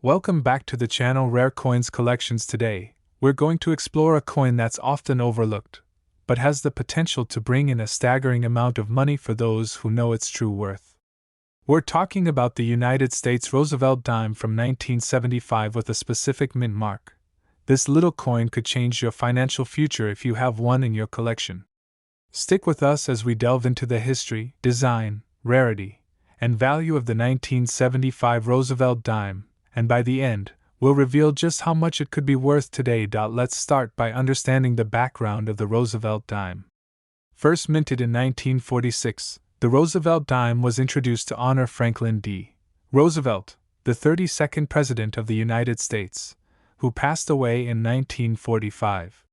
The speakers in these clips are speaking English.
Welcome back to the channel Rare Coins Collections. Today, we're going to explore a coin that's often overlooked, but has the potential to bring in a staggering amount of money for those who know its true worth. We're talking about the United States Roosevelt Dime from 1975 with a specific mint mark. This little coin could change your financial future if you have one in your collection. Stick with us as we delve into the history, design, rarity, and value of the 1975 Roosevelt Dime, and by the end, we'll reveal just how much it could be worth today. Let's start by understanding the background of the Roosevelt Dime. First minted in 1946, the Roosevelt Dime was introduced to honor Franklin D. Roosevelt, the 32nd President of the United States, who passed away in 1945.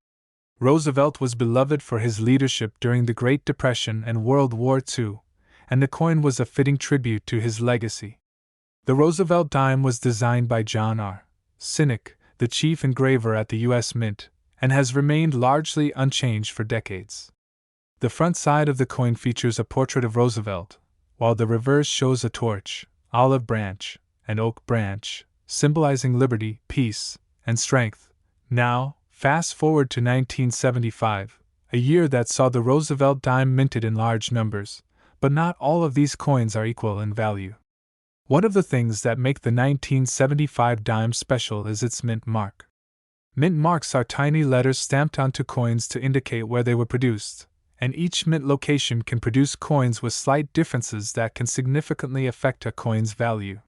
Roosevelt was beloved for his leadership during the Great Depression and World War II, and the coin was a fitting tribute to his legacy. The Roosevelt Dime was designed by John R. Sinek, the chief engraver at the U.S. Mint, and has remained largely unchanged for decades. The front side of the coin features a portrait of Roosevelt, while the reverse shows a torch, olive branch, and oak branch, symbolizing liberty, peace, and strength. Now, fast forward to 1975, a year that saw the Roosevelt Dime minted in large numbers, but not all of these coins are equal in value. One of the things that make the 1975 dime special is its mint mark. Mint marks are tiny letters stamped onto coins to indicate where they were produced, and each mint location can produce coins with slight differences that can significantly affect a coin's value.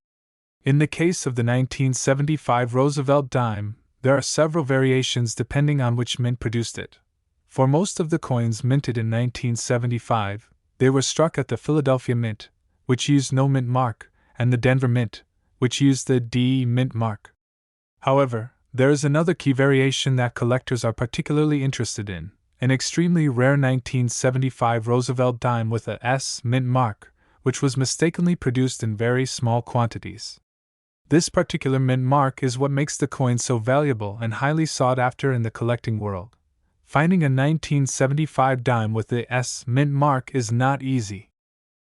In the case of the 1975 Roosevelt Dime, there are several variations depending on which mint produced it. For most of the coins minted in 1975, they were struck at the Philadelphia Mint, which used no mint mark, and the Denver Mint, which used the D mint mark. However, there is another key variation that collectors are particularly interested in, an extremely rare 1975 Roosevelt Dime with a S mint mark, which was mistakenly produced in very small quantities. This particular mint mark is what makes the coin so valuable and highly sought after in the collecting world. Finding a 1975 dime with the S mint mark is not easy.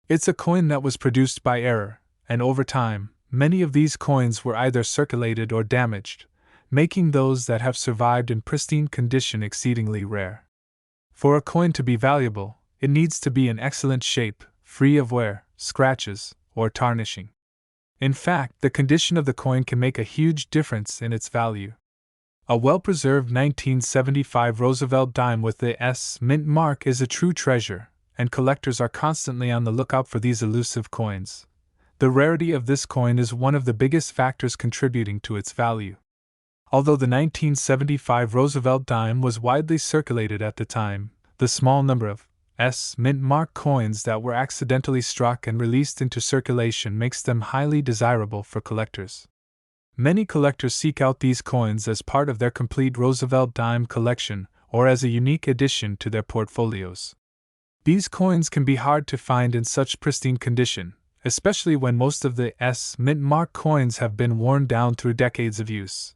It's a coin that was produced by error, and over time, many of these coins were either circulated or damaged, making those that have survived in pristine condition exceedingly rare. For a coin to be valuable, it needs to be in excellent shape, free of wear, scratches, or tarnishing. In fact, the condition of the coin can make a huge difference in its value. A well-preserved 1975 Roosevelt Dime with the S mint mark is a true treasure, and collectors are constantly on the lookout for these elusive coins. The rarity of this coin is one of the biggest factors contributing to its value. Although the 1975 Roosevelt Dime was widely circulated at the time, the small number of S mint mark coins that were accidentally struck and released into circulation makes them highly desirable for collectors. Many collectors seek out these coins as part of their complete Roosevelt Dime collection or as a unique addition to their portfolios. These coins can be hard to find in such pristine condition, especially when most of the S mint mark coins have been worn down through decades of use.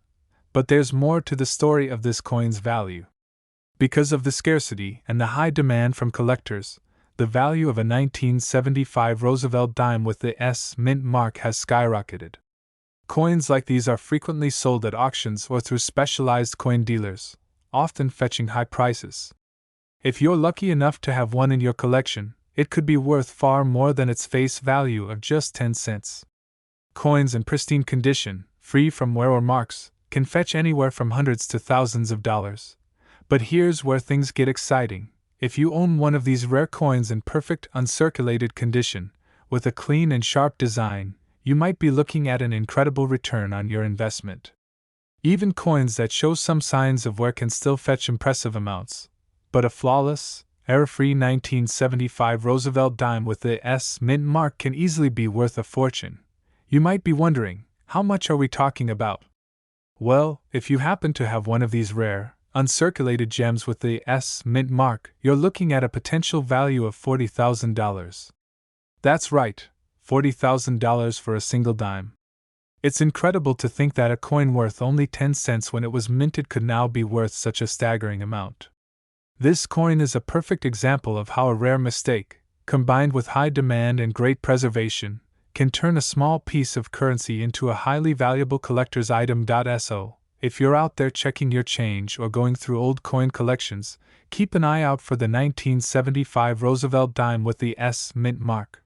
But there's more to the story of this coin's value. Because of the scarcity and the high demand from collectors, the value of a 1975 Roosevelt Dime with the S mint mark has skyrocketed. Coins like these are frequently sold at auctions or through specialized coin dealers, often fetching high prices. If you're lucky enough to have one in your collection, it could be worth far more than its face value of just 10 cents. Coins in pristine condition, free from wear or marks, can fetch anywhere from hundreds to thousands of dollars. But here's where things get exciting. If you own one of these rare coins in perfect uncirculated condition, with a clean and sharp design, you might be looking at an incredible return on your investment. Even coins that show some signs of wear can still fetch impressive amounts. But a flawless, error-free 1975 Roosevelt Dime with the S mint mark can easily be worth a fortune. You might be wondering, how much are we talking about? Well, if you happen to have one of these rare, uncirculated gems with the S mint mark, you're looking at a potential value of $40,000. That's right, $40,000 for a single dime. It's incredible to think that a coin worth only 10 cents when it was minted could now be worth such a staggering amount. This coin is a perfect example of how a rare mistake, combined with high demand and great preservation, can turn a small piece of currency into a highly valuable collector's item. So, if you're out there checking your change or going through old coin collections, keep an eye out for the 1975 Roosevelt Dime with the S mint mark.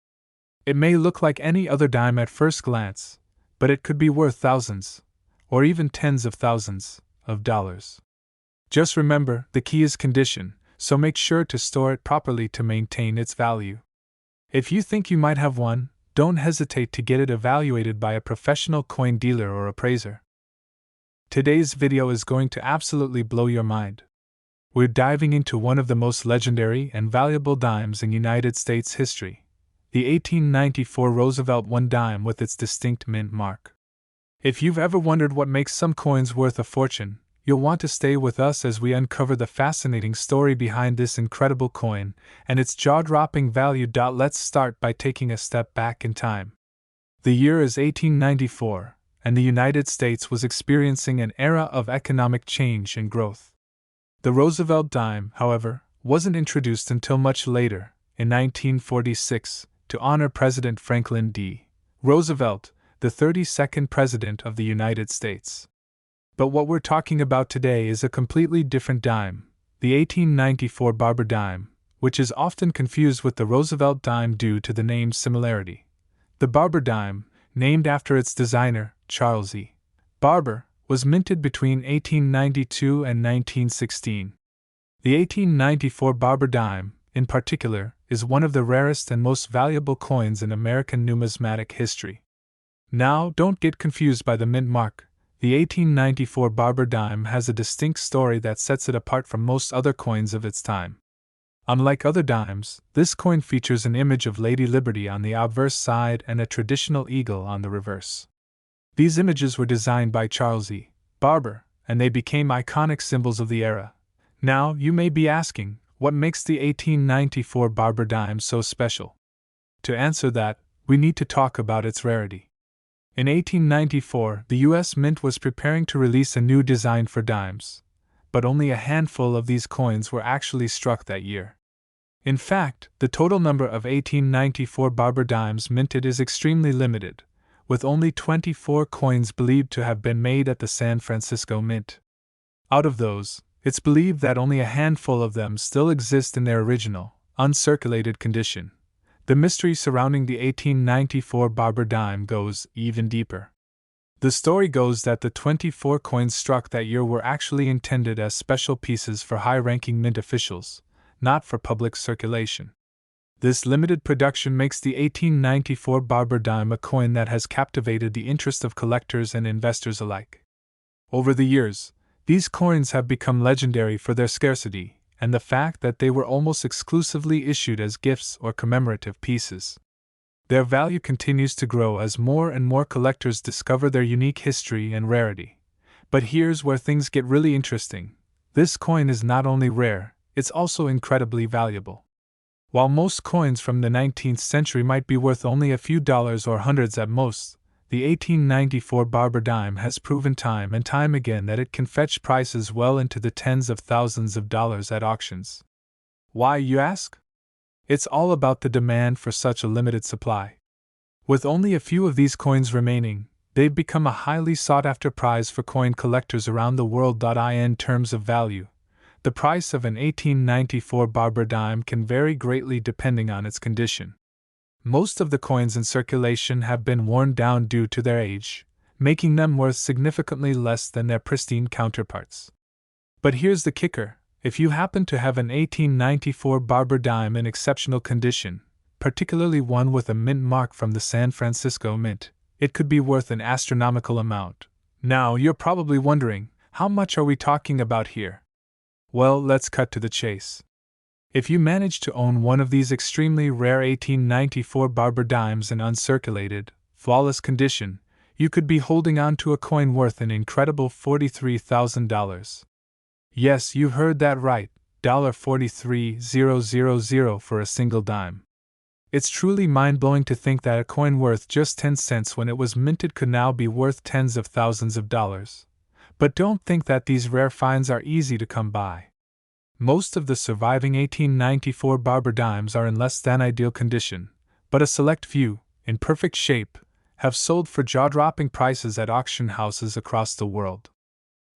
It may look like any other dime at first glance, but it could be worth thousands, or even tens of thousands, of dollars. Just remember, the key is condition, so make sure to store it properly to maintain its value. If you think you might have one, don't hesitate to get it evaluated by a professional coin dealer or appraiser. Today's video is going to absolutely blow your mind. We're diving into one of the most legendary and valuable dimes in United States history, the 1894 Roosevelt Dime with its distinct mint mark. If you've ever wondered what makes some coins worth a fortune, you'll want to stay with us as we uncover the fascinating story behind this incredible coin and its jaw-dropping value. Let's start by taking a step back in time. The year is 1894, and the United States was experiencing an era of economic change and growth. The Roosevelt Dime, however, wasn't introduced until much later, in 1946, to honor President Franklin D. Roosevelt, the 32nd President of the United States. But what we're talking about today is a completely different dime, the 1894 Barber Dime, which is often confused with the Roosevelt Dime due to the name's similarity. The Barber Dime, named after its designer, Charles E. Barber, was minted between 1892 and 1916. The 1894 Barber Dime, in particular, is one of the rarest and most valuable coins in American numismatic history. Now, don't get confused by the mint mark. The 1894 Barber Dime has a distinct story that sets it apart from most other coins of its time. Unlike other dimes, this coin features an image of Lady Liberty on the obverse side and a traditional eagle on the reverse. These images were designed by Charles E. Barber, and they became iconic symbols of the era. Now, you may be asking, what makes the 1894 Barber Dime so special? To answer that, we need to talk about its rarity. In 1894, the U.S. Mint was preparing to release a new design for dimes, but only a handful of these coins were actually struck that year. In fact, the total number of 1894 Barber dimes minted is extremely limited, with only 24 coins believed to have been made at the San Francisco Mint. Out of those, it's believed that only a handful of them still exist in their original, uncirculated condition. The mystery surrounding the 1894 Barber Dime goes even deeper. The story goes that the 24 coins struck that year were actually intended as special pieces for high-ranking mint officials, not for public circulation. This limited production makes the 1894 Barber Dime a coin that has captivated the interest of collectors and investors alike. Over the years, these coins have become legendary for their scarcity and the fact that they were almost exclusively issued as gifts or commemorative pieces. Their value continues to grow as more and more collectors discover their unique history and rarity. But here's where things get really interesting. This coin is not only rare, it's also incredibly valuable. While most coins from the 19th century might be worth only a few dollars or hundreds at most, the 1894 Barber Dime has proven time and time again that it can fetch prices well into the tens of thousands of dollars at auctions. Why, you ask? It's all about the demand for such a limited supply. With only a few of these coins remaining, they've become a highly sought-after prize for coin collectors around the world. In terms of value, the price of an 1894 Barber Dime can vary greatly depending on its condition. Most of the coins in circulation have been worn down due to their age, making them worth significantly less than their pristine counterparts. But here's the kicker: if you happen to have an 1894 Barber Dime in exceptional condition, particularly one with a mint mark from the San Francisco Mint, it could be worth an astronomical amount. Now, you're probably wondering, how much are we talking about here? Well, let's cut to the chase. If you manage to own one of these extremely rare 1894 Barber Dimes in uncirculated, flawless condition, you could be holding on to a coin worth an incredible $43,000. Yes, you heard that right, $43,000 for a single dime. It's truly mind-blowing to think that a coin worth just 10 cents when it was minted could now be worth tens of thousands of dollars. But don't think that these rare finds are easy to come by. Most of the surviving 1894 Barber Dimes are in less than ideal condition, but a select few, in perfect shape, have sold for jaw-dropping prices at auction houses across the world.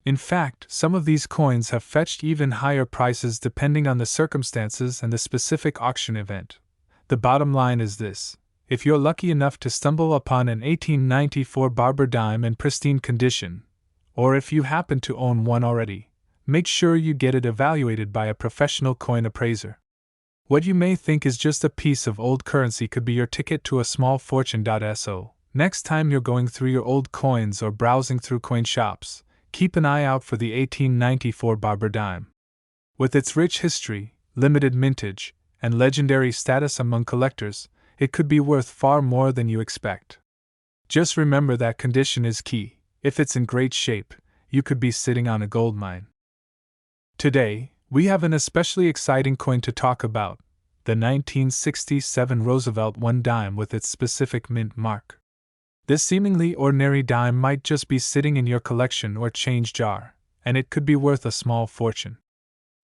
In fact, some of these coins have fetched even higher prices depending on the circumstances and the specific auction event. The bottom line is this: if you're lucky enough to stumble upon an 1894 barber dime in pristine condition, or if you happen to own one already, make sure you get it evaluated by a professional coin appraiser. What you may think is just a piece of old currency could be your ticket to a small fortune. So, next time you're going through your old coins or browsing through coin shops, keep an eye out for the 1894 barber dime. With its rich history, limited mintage, and legendary status among collectors, it could be worth far more than you expect. Just remember that condition is key. If it's in great shape, you could be sitting on a gold mine. Today, we have an especially exciting coin to talk about: the 1967 Roosevelt Dime with its specific mint mark. This seemingly ordinary dime might just be sitting in your collection or change jar, and it could be worth a small fortune.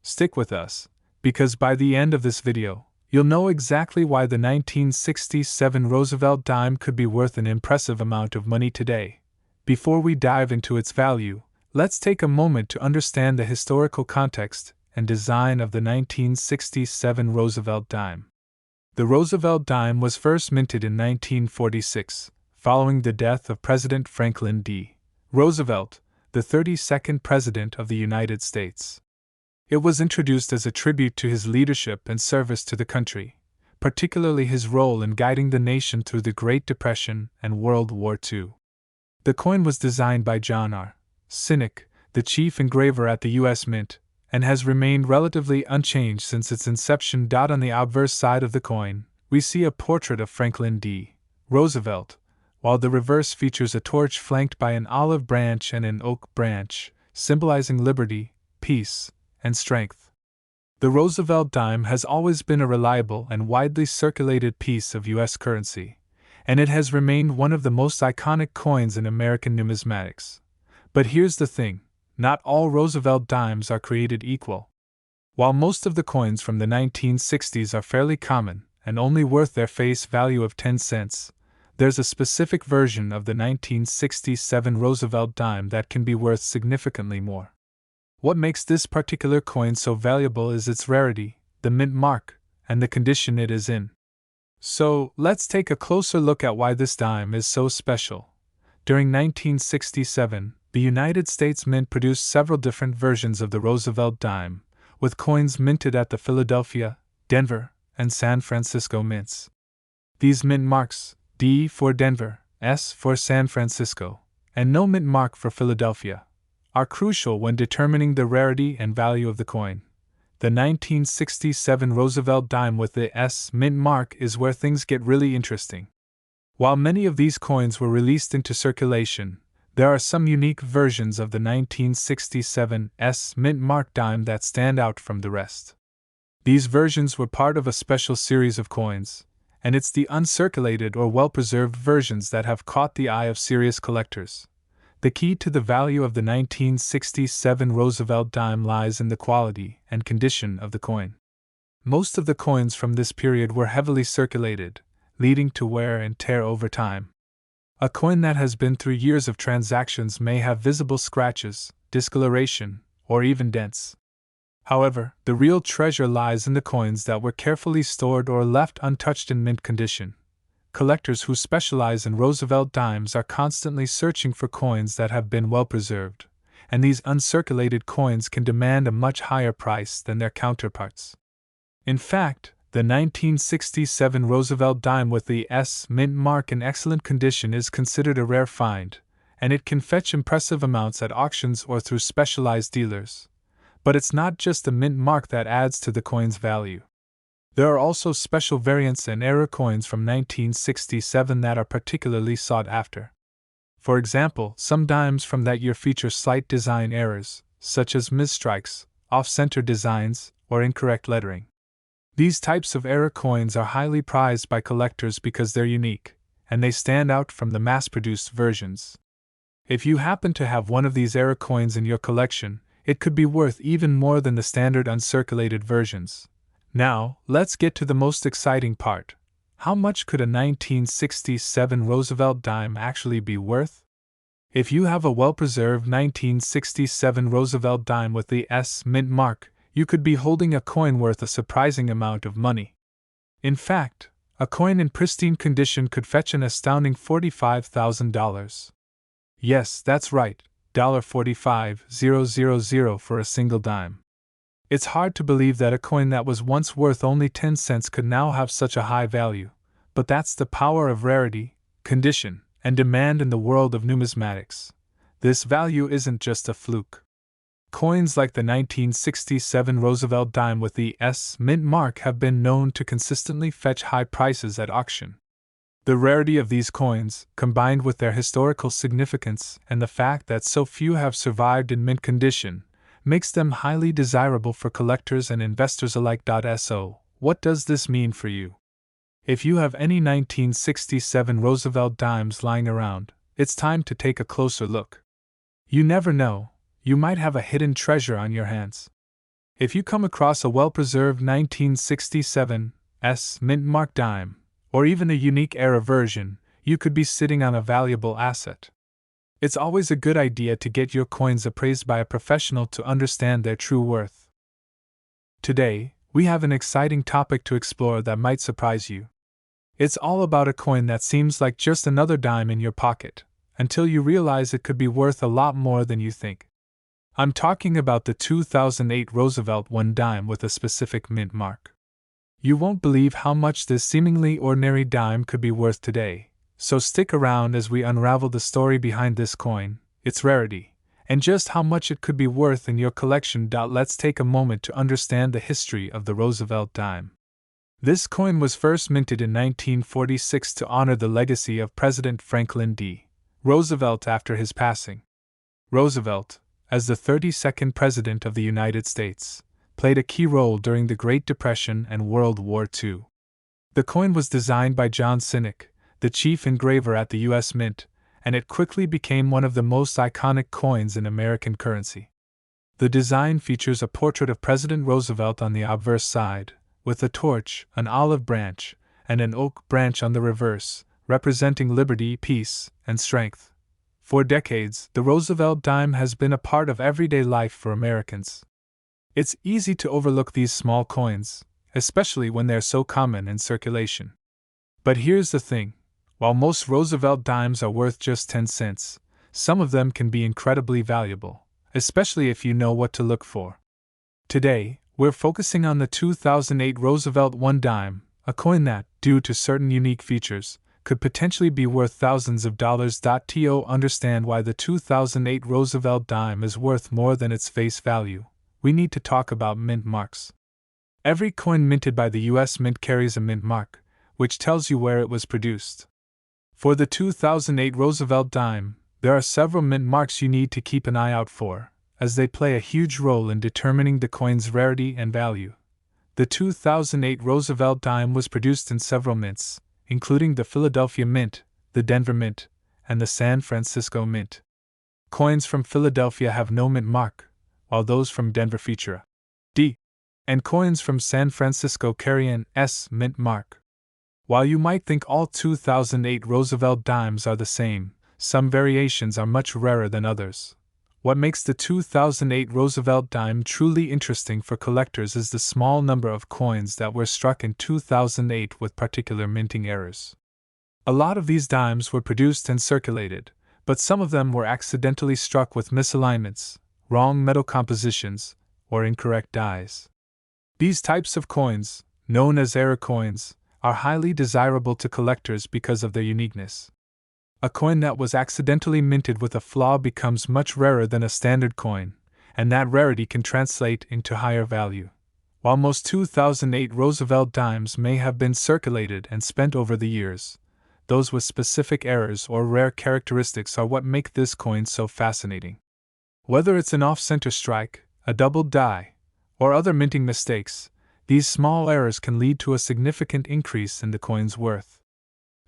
Stick with us, because by the end of this video, you'll know exactly why the 1967 Roosevelt Dime could be worth an impressive amount of money today. Before we dive into its value, let's take a moment to understand the historical context and design of the 1967 Roosevelt Dime. The Roosevelt Dime was first minted in 1946. Following the death of President Franklin D. Roosevelt, the 32nd President of the United States. It was introduced as a tribute to his leadership and service to the country, particularly his role in guiding the nation through the Great Depression and World War II. The coin was designed by John R. Sinek, the chief engraver at the U.S. Mint, and has remained relatively unchanged since its inception. On the obverse side of the coin, we see a portrait of Franklin D. Roosevelt, while the reverse features a torch flanked by an olive branch and an oak branch, symbolizing liberty, peace, and strength. The Roosevelt dime has always been a reliable and widely circulated piece of U.S. currency, and it has remained one of the most iconic coins in American numismatics. But here's the thing: not all Roosevelt dimes are created equal. While most of the coins from the 1960s are fairly common and only worth their face value of 10 cents, there's a specific version of the 1967 Roosevelt dime that can be worth significantly more. What makes this particular coin so valuable is its rarity, the mint mark, and the condition it is in. So, let's take a closer look at why this dime is so special. During 1967, the United States Mint produced several different versions of the Roosevelt dime, with coins minted at the Philadelphia, Denver, and San Francisco mints. These mint marks, D for Denver, S for San Francisco, and no mint mark for Philadelphia, are crucial when determining the rarity and value of the coin. The 1967 Roosevelt dime with the S mint mark is where things get really interesting. While many of these coins were released into circulation, there are some unique versions of the 1967 S mint mark dime that stand out from the rest. These versions were part of a special series of coins, and it's the uncirculated or well-preserved versions that have caught the eye of serious collectors. The key to the value of the 1967 Roosevelt dime lies in the quality and condition of the coin. Most of the coins from this period were heavily circulated, leading to wear and tear over time. A coin that has been through years of transactions may have visible scratches, discoloration, or even dents. However, the real treasure lies in the coins that were carefully stored or left untouched in mint condition. Collectors who specialize in Roosevelt dimes are constantly searching for coins that have been well preserved, and these uncirculated coins can demand a much higher price than their counterparts. In fact, the 1967 Roosevelt dime with the S mint mark in excellent condition is considered a rare find, and it can fetch impressive amounts at auctions or through specialized dealers. But it's not just the mint mark that adds to the coin's value. There are also special variants and error coins from 1967 that are particularly sought after. For example, some dimes from that year feature slight design errors, such as misstrikes, off-center designs, or incorrect lettering. These types of error coins are highly prized by collectors because they're unique, and they stand out from the mass-produced versions. If you happen to have one of these error coins in your collection, it could be worth even more than the standard uncirculated versions. Now, let's get to the most exciting part: How much could a 1967 Roosevelt dime actually be worth? If you have a well-preserved 1967 Roosevelt dime with the S mint mark, you could be holding a coin worth a surprising amount of money. In fact, a coin in pristine condition could fetch an astounding $45,000. Yes, that's right, $45,000 for a single dime. It's hard to believe that a coin that was once worth only 10 cents could now have such a high value, but that's the power of rarity, condition, and demand in the world of numismatics. This value isn't just a fluke. Coins like the 1967 Roosevelt dime with the S mint mark have been known to consistently fetch high prices at auction. The rarity of these coins, combined with their historical significance and the fact that so few have survived in mint condition, makes them highly desirable for collectors and investors alike. So, what does this mean for you? If you have any 1967 Roosevelt dimes lying around, it's time to take a closer look. You never know, you might have a hidden treasure on your hands. If you come across a well-preserved 1967 S mint mark dime, or even a unique era version, you could be sitting on a valuable asset. It's always a good idea to get your coins appraised by a professional to understand their true worth. Today, we have an exciting topic to explore that might surprise you. It's all about a coin that seems like just another dime in your pocket, until you realize it could be worth a lot more than you think. I'm talking about the 2008 Roosevelt dime with a specific mint mark. You won't believe how much this seemingly ordinary dime could be worth today, so stick around as we unravel the story behind this coin, its rarity, and just how much it could be worth in your collection. Let's take a moment to understand the history of the Roosevelt dime. This coin was first minted in 1946 to honor the legacy of President Franklin D. Roosevelt after his passing. Roosevelt, as the 32nd President of the United States, played a key role during the Great Depression and World War II. The coin was designed by John Sinnock, the chief engraver at the U.S. Mint, and it quickly became one of the most iconic coins in American currency. The design features a portrait of President Roosevelt on the obverse side, with a torch, an olive branch, and an oak branch on the reverse, representing liberty, peace, and strength. For decades, the Roosevelt dime has been a part of everyday life for Americans. It's easy to overlook these small coins, especially when they're so common in circulation. But here's the thing. While most Roosevelt dimes are worth just 10 cents, some of them can be incredibly valuable, especially if you know what to look for. Today, we're focusing on the 2008 Roosevelt dime, a coin that, due to certain unique features, could potentially be worth thousands of dollars. To understand why the 2008 Roosevelt dime is worth more than its face value, we need to talk about mint marks. Every coin minted by the U.S. Mint carries a mint mark, which tells you where it was produced. For the 2008 Roosevelt dime, there are several mint marks you need to keep an eye out for, as they play a huge role in determining the coin's rarity and value. The 2008 Roosevelt dime was produced in several mints, including the Philadelphia Mint, the Denver Mint, and the San Francisco Mint. Coins from Philadelphia have no mint mark, while those from Denver feature a D, and coins from San Francisco carry an S mint mark. While you might think all 2008 Roosevelt dimes are the same, some variations are much rarer than others. What makes the 2008 Roosevelt dime truly interesting for collectors is the small number of coins that were struck in 2008 with particular minting errors. A lot of these dimes were produced and circulated, but some of them were accidentally struck with misalignments, wrong metal compositions, or incorrect dies. These types of coins, known as error coins, are highly desirable to collectors because of their uniqueness. A coin that was accidentally minted with a flaw becomes much rarer than a standard coin, and that rarity can translate into higher value. While most 2008 Roosevelt dimes may have been circulated and spent over the years, those with specific errors or rare characteristics are what make this coin so fascinating. Whether it's an off-center strike, a doubled die, or other minting mistakes, these small errors can lead to a significant increase in the coin's worth.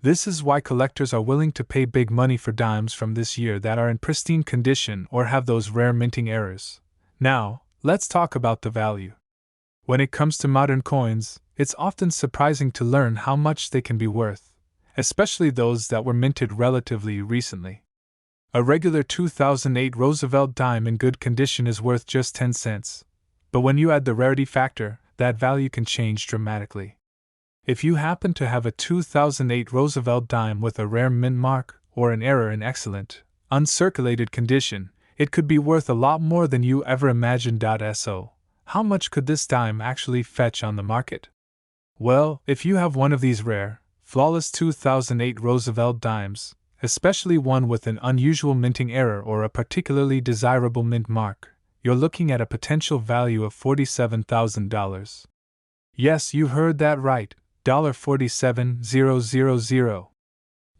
This is why collectors are willing to pay big money for dimes from this year that are in pristine condition or have those rare minting errors. Now, let's talk about the value. When it comes to modern coins, it's often surprising to learn how much they can be worth, especially those that were minted relatively recently. A regular 2008 Roosevelt dime in good condition is worth just 10 cents, but when you add the rarity factor, that value can change dramatically. If you happen to have a 2008 Roosevelt dime with a rare mint mark or an error in excellent, uncirculated condition, it could be worth a lot more than you ever imagined. So, how much could this dime actually fetch on the market? Well, if you have one of these rare, flawless 2008 Roosevelt dimes, especially one with an unusual minting error or a particularly desirable mint mark, you're looking at a potential value of $47,000. Yes, you heard that right, $47,000.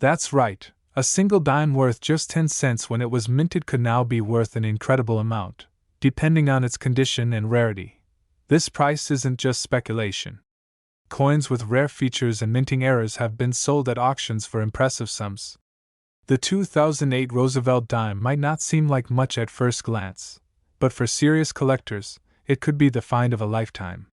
That's right, a single dime worth just 10 cents when it was minted could now be worth an incredible amount, depending on its condition and rarity. This price isn't just speculation. Coins with rare features and minting errors have been sold at auctions for impressive sums. The 2008 Roosevelt dime might not seem like much at first glance, but for serious collectors, it could be the find of a lifetime.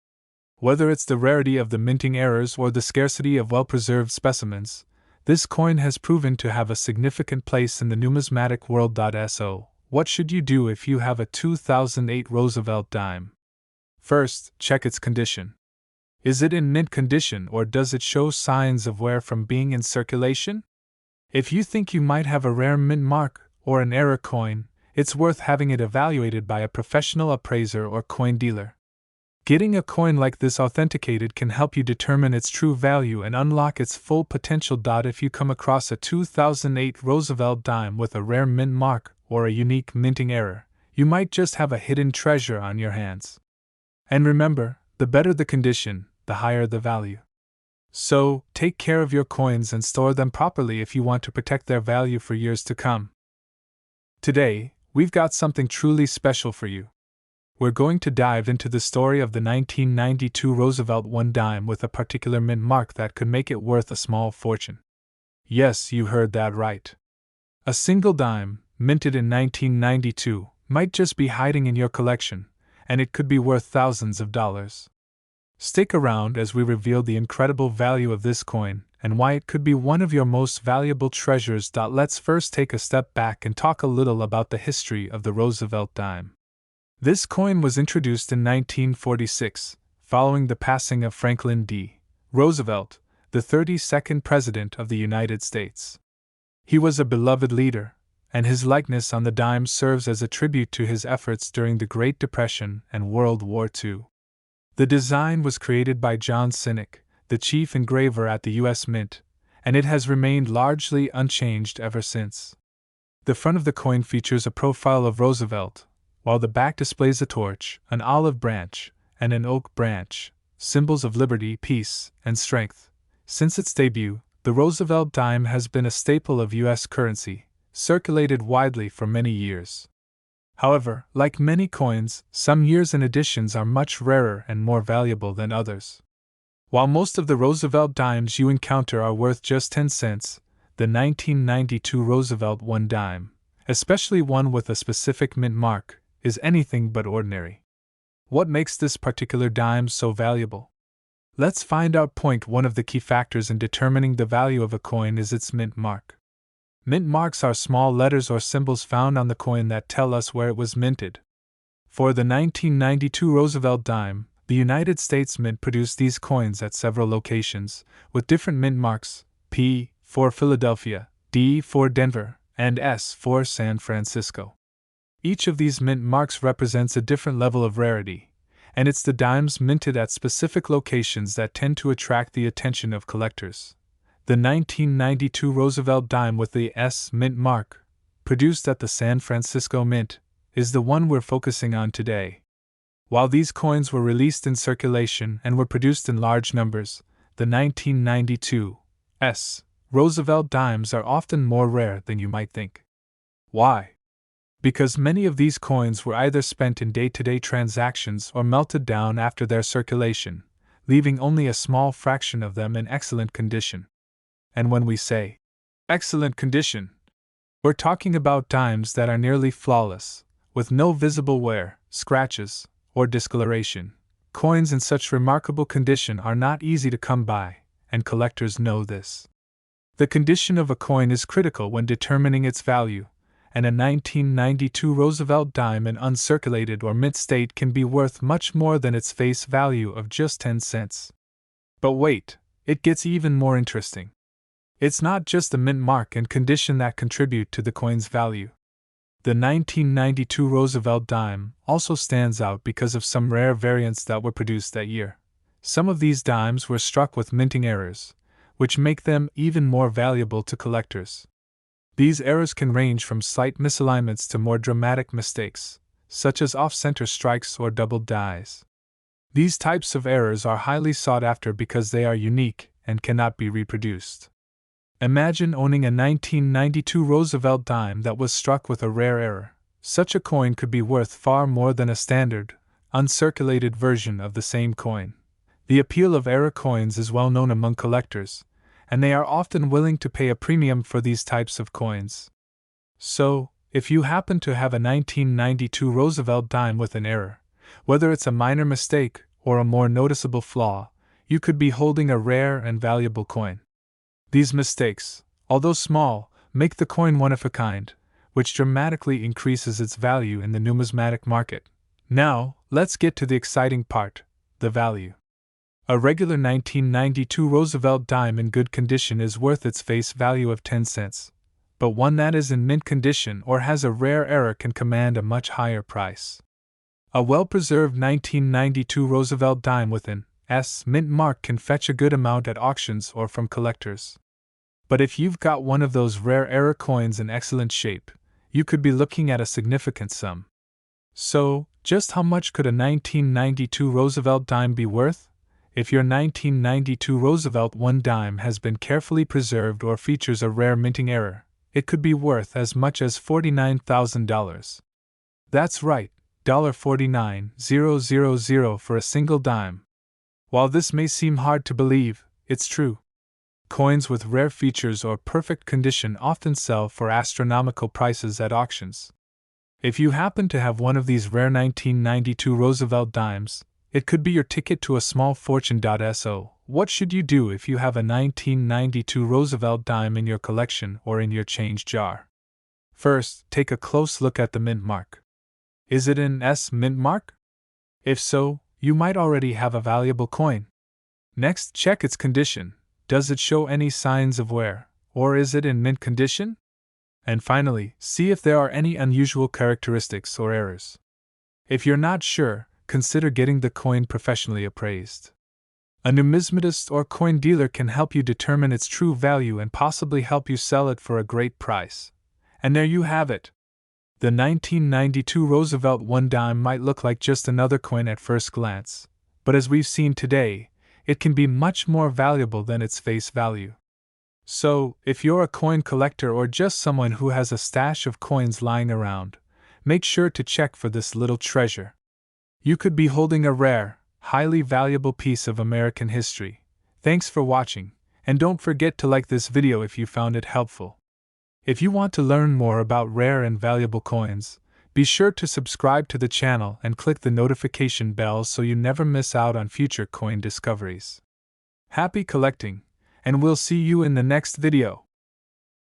Whether it's the rarity of the minting errors or the scarcity of well-preserved specimens, this coin has proven to have a significant place in the numismatic world. So, what should you do if you have a 2008 Roosevelt dime? First, check its condition. Is it in mint condition or does it show signs of wear from being in circulation? If you think you might have a rare mint mark or an error coin, it's worth having it evaluated by a professional appraiser or coin dealer. Getting a coin like this authenticated can help you determine its true value and unlock its full potential. If you come across a 2008 Roosevelt dime with a rare mint mark or a unique minting error, you might just have a hidden treasure on your hands. And remember, the better the condition, the higher the value. So, take care of your coins and store them properly if you want to protect their value for years to come. Today, we've got something truly special for you. We're going to dive into the story of the 1992 Roosevelt one dime with a particular mint mark that could make it worth a small fortune. Yes, you heard that right. A single dime, minted in 1992, might just be hiding in your collection, and it could be worth thousands of dollars. Stick around as we reveal the incredible value of this coin and why it could be one of your most valuable treasures. Let's first take a step back and talk a little about the history of the Roosevelt dime. This coin was introduced in 1946, following the passing of Franklin D. Roosevelt, the 32nd President of the United States. He was a beloved leader, and his likeness on the dime serves as a tribute to his efforts during the Great Depression and World War II. The design was created by John Sinek, the chief engraver at the U.S. Mint, and it has remained largely unchanged ever since. The front of the coin features a profile of Roosevelt, while the back displays a torch, an olive branch, and an oak branch, symbols of liberty, peace, and strength. Since its debut, the Roosevelt dime has been a staple of U.S. currency, circulated widely for many years. However, like many coins, some years and editions are much rarer and more valuable than others. While most of the Roosevelt dimes you encounter are worth just 10 cents, the 1992 Roosevelt one dime, especially one with a specific mint mark, is anything but ordinary. What makes this particular dime so valuable? Let's find out. Point one of the key factors in determining the value of a coin is its mint mark. Mint marks are small letters or symbols found on the coin that tell us where it was minted. For the 1992 Roosevelt dime, the United States Mint produced these coins at several locations, with different mint marks: P for Philadelphia, D for Denver, and S for San Francisco. Each of these mint marks represents a different level of rarity, and it's the dimes minted at specific locations that tend to attract the attention of collectors. The 1992 Roosevelt dime with the S mint mark, produced at the San Francisco Mint, is the one we're focusing on today. While these coins were released in circulation and were produced in large numbers, the 1992 S Roosevelt dimes are often more rare than you might think. Why? Because many of these coins were either spent in day-to-day transactions or melted down after their circulation, leaving only a small fraction of them in excellent condition. And when we say excellent condition, we're talking about dimes that are nearly flawless, with no visible wear, scratches, or discoloration, Coins in such remarkable condition are not easy to come by, and collectors know this. The condition of a coin is critical when determining its value, and a 1992 Roosevelt dime in uncirculated or mint state can be worth much more than its face value of just 10 cents. But wait, it gets even more interesting. It's not just the mint mark and condition that contribute to the coin's value. The 1992 Roosevelt dime also stands out because of some rare variants that were produced that year. Some of these dimes were struck with minting errors, which make them even more valuable to collectors. These errors can range from slight misalignments to more dramatic mistakes, such as off-center strikes or doubled dies. These types of errors are highly sought after because they are unique and cannot be reproduced. Imagine owning a 1992 Roosevelt dime that was struck with a rare error. Such a coin could be worth far more than a standard, uncirculated version of the same coin. The appeal of error coins is well known among collectors, and they are often willing to pay a premium for these types of coins. So, if you happen to have a 1992 Roosevelt dime with an error, whether it's a minor mistake or a more noticeable flaw, you could be holding a rare and valuable coin. These mistakes, although small, make the coin one of a kind, which dramatically increases its value in the numismatic market. Now, let's get to the exciting part, the value. A regular 1992 Roosevelt dime in good condition is worth its face value of 10 cents, but one that is in mint condition or has a rare error can command a much higher price. A well-preserved 1992 Roosevelt dime with an S mint mark can fetch a good amount at auctions or from collectors. But if you've got one of those rare error coins in excellent shape, you could be looking at a significant sum. So, just how much could a 1992 Roosevelt dime be worth? If your 1992 Roosevelt 1 dime has been carefully preserved or features a rare minting error, it could be worth as much as $49,000. That's right, $49,000 for a single dime. While this may seem hard to believe, it's true. Coins with rare features or perfect condition often sell for astronomical prices at auctions. If you happen to have one of these rare 1992 Roosevelt dimes, it could be your ticket to a small fortune. So, what should you do if you have a 1992 Roosevelt dime in your collection or in your change jar? First, take a close look at the mint mark. Is it an S mint mark? If so, you might already have a valuable coin. Next, check its condition. Does it show any signs of wear, or is it in mint condition? And finally, see if there are any unusual characteristics or errors. If you're not sure, consider getting the coin professionally appraised. A numismatist or coin dealer can help you determine its true value and possibly help you sell it for a great price. And there you have it. The 1992 Roosevelt 1 dime might look like just another coin at first glance, but as we've seen today, it can be much more valuable than its face value. So, if you're a coin collector or just someone who has a stash of coins lying around, make sure to check for this little treasure. You could be holding a rare, highly valuable piece of American history. Thanks for watching, and don't forget to like this video if you found it helpful. If you want to learn more about rare and valuable coins, be sure to subscribe to the channel and click the notification bell so you never miss out on future coin discoveries. Happy collecting, and we'll see you in the next video.